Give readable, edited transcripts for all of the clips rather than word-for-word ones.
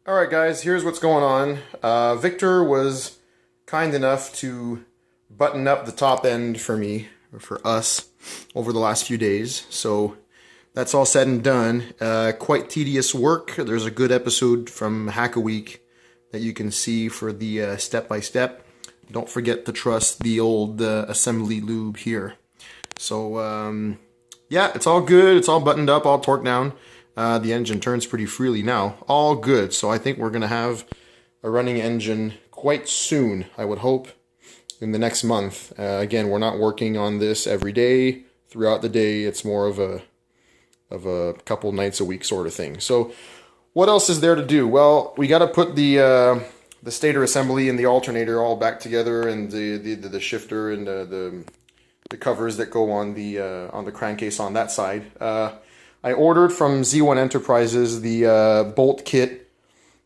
Alright guys, here's what's going on. Victor was kind enough to button up the top end for me, or for us, over the last few days. So that's all said and done. Quite tedious work. There's a good episode from Hack a Week that you can see for the step-by-step. Don't forget to trust the old assembly lube here. So yeah, it's all good. It's all buttoned up, all torqued down. The engine turns pretty freely now. All good. So I think we're going to have a running engine quite soon, I would hope, in the next month. Again, we're not working on this every day, throughout the day. It's more of a couple nights a week sort of thing. So what else is there to do? Well, we got to put the stator assembly and the alternator all back together, and the shifter and the covers that go on the crankcase on that side. I ordered from Z1 Enterprises the bolt kit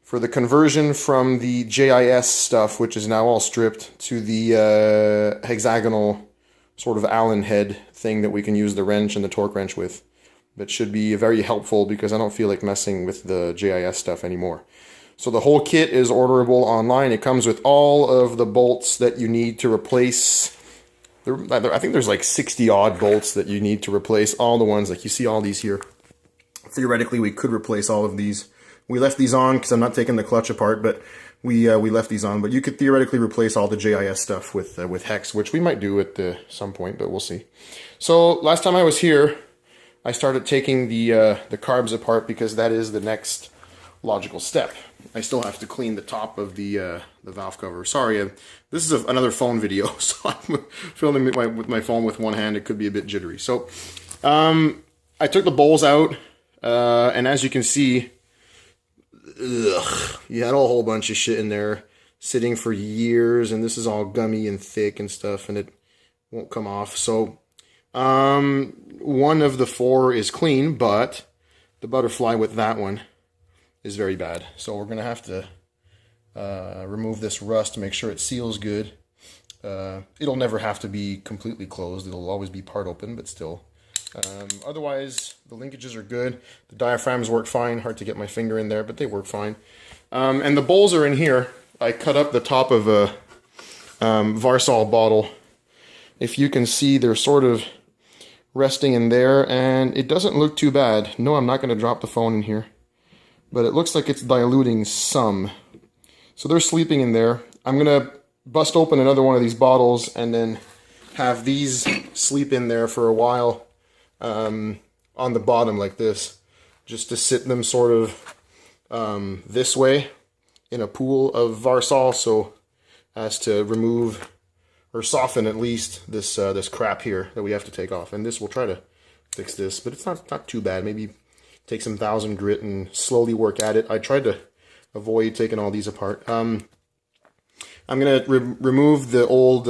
for the conversion from the JIS stuff, which is now all stripped, to the hexagonal sort of Allen head thing that we can use the wrench and the torque wrench with. That should be very helpful because I don't feel like messing with the JIS stuff anymore. So the whole kit is orderable online. It comes with all of the bolts that you need to replace. I think there's like 60 odd bolts that you need to replace. All the ones, like you see all these here. Theoretically, we could replace all of these. We left these on because I'm not taking the clutch apart, but we left these on. But you could theoretically replace all the JIS stuff with hex, which we might do at some point, but we'll see. So last time I was here, I started taking the carbs apart because that is the next logical step. I still have to clean the top of the valve cover. Sorry, this is another phone video, so I'm filming with my phone with one hand. It could be a bit jittery. So I took the bowls out, and as you can see, you had a whole bunch of shit in there sitting for years, and this is all gummy and thick and stuff, and it won't come off. So one of the four is clean, but the butterfly with that one is very bad. So we're going to have to remove this rust to make sure it seals good. It'll never have to be completely closed. It'll always be part open, but still. Otherwise, the linkages are good. The diaphragms work fine. Hard to get my finger in there, but they work fine. And the bowls are in here. I cut up the top of a Varsol bottle. If you can see, they're sort of resting in there, and it doesn't look too bad. No, I'm not going to drop the phone in here, but it looks like it's diluting some. So they're sleeping in there. I'm going to bust open another one of these bottles and then have these sleep in there for a while on the bottom like this, just to sit them sort of this way in a pool of Varsol, so as to remove or soften at least this this crap here that we have to take off. And this, we'll try to fix this, but it's not too bad. Maybe take some 1000 grit and slowly work at it. I tried to avoid taking all these apart. I'm going to remove the old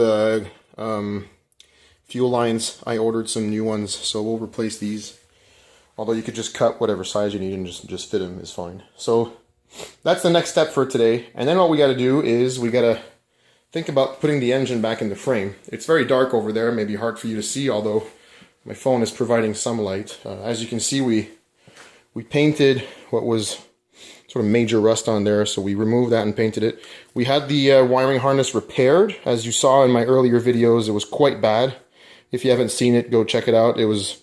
fuel lines. I ordered some new ones, so we'll replace these. Although you could just cut whatever size you need and just fit them is fine. So that's the next step for today. And then what we got to do is we got to think about putting the engine back in the frame. It's very dark over there, maybe hard for you to see, although my phone is providing some light. As you can see, we painted what was sort of major rust on there, so we removed that and painted it. We had the wiring harness repaired. As you saw in my earlier videos, it was quite bad. If you haven't seen it, go check it out. It was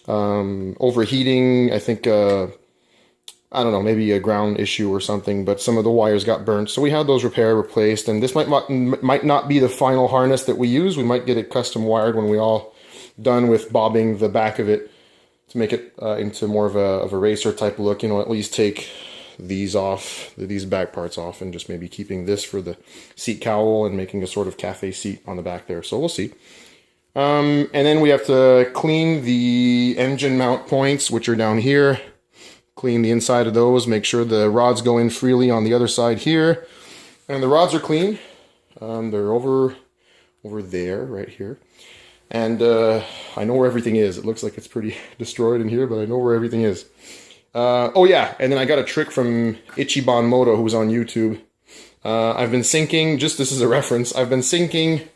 overheating, I think, I don't know, maybe a ground issue or something, but some of the wires got burnt. So we had those replaced, and this might not be the final harness that we use. We might get it custom wired when we all done with bobbing the back of it to make it into more of a racer type look. You know, at least take these off, these back parts off, and just maybe keeping this for the seat cowl and making a sort of cafe seat on the back there. So we'll see. And then we have to clean the engine mount points, which are down here. Clean the inside of those, make sure the rods go in freely on the other side here. And the rods are clean. They're over there, right here. And I know where everything is. It looks like it's pretty destroyed in here, but I know where everything is. Oh yeah, and then I got a trick from Ichiban Moto, who's on YouTube. I've been syncing, just this is a reference, I've been syncing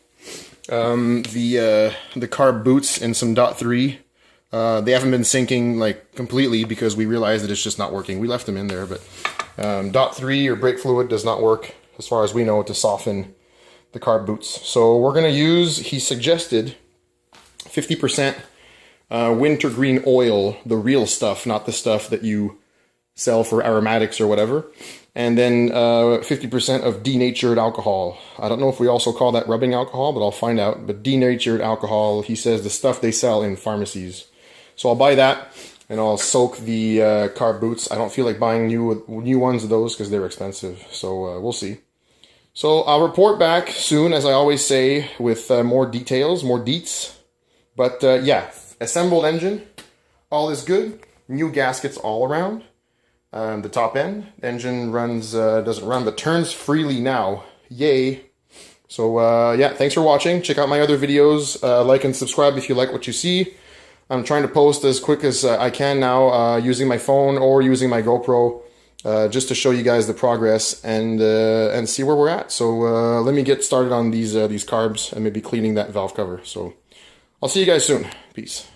the carb boots in some .3. They haven't been syncing like completely because we realized that it's just not working. We left them in there, but Dot 3 or brake fluid does not work, as far as we know, to soften the carb boots. So we're going to use, he suggested, 50% wintergreen oil, the real stuff, not the stuff that you sell for aromatics or whatever. And then 50% of denatured alcohol. I don't know if we also call that rubbing alcohol, but I'll find out. But denatured alcohol, he says, the stuff they sell in pharmacies. So I'll buy that, and I'll soak the carb boots. I don't feel like buying new ones of those because they're expensive. So we'll see. So I'll report back soon, as I always say, with more details, more deets. But yeah, assembled engine, all is good. New gaskets all around. The top end engine runs, doesn't run, but turns freely now. Yay. So yeah, thanks for watching. Check out my other videos. Like and subscribe if you like what you see. I'm trying to post as quick as I can now, using my phone or using my GoPro, just to show you guys the progress and see where we're at. So let me get started on these carbs and maybe cleaning that valve cover. So I'll see you guys soon. Peace.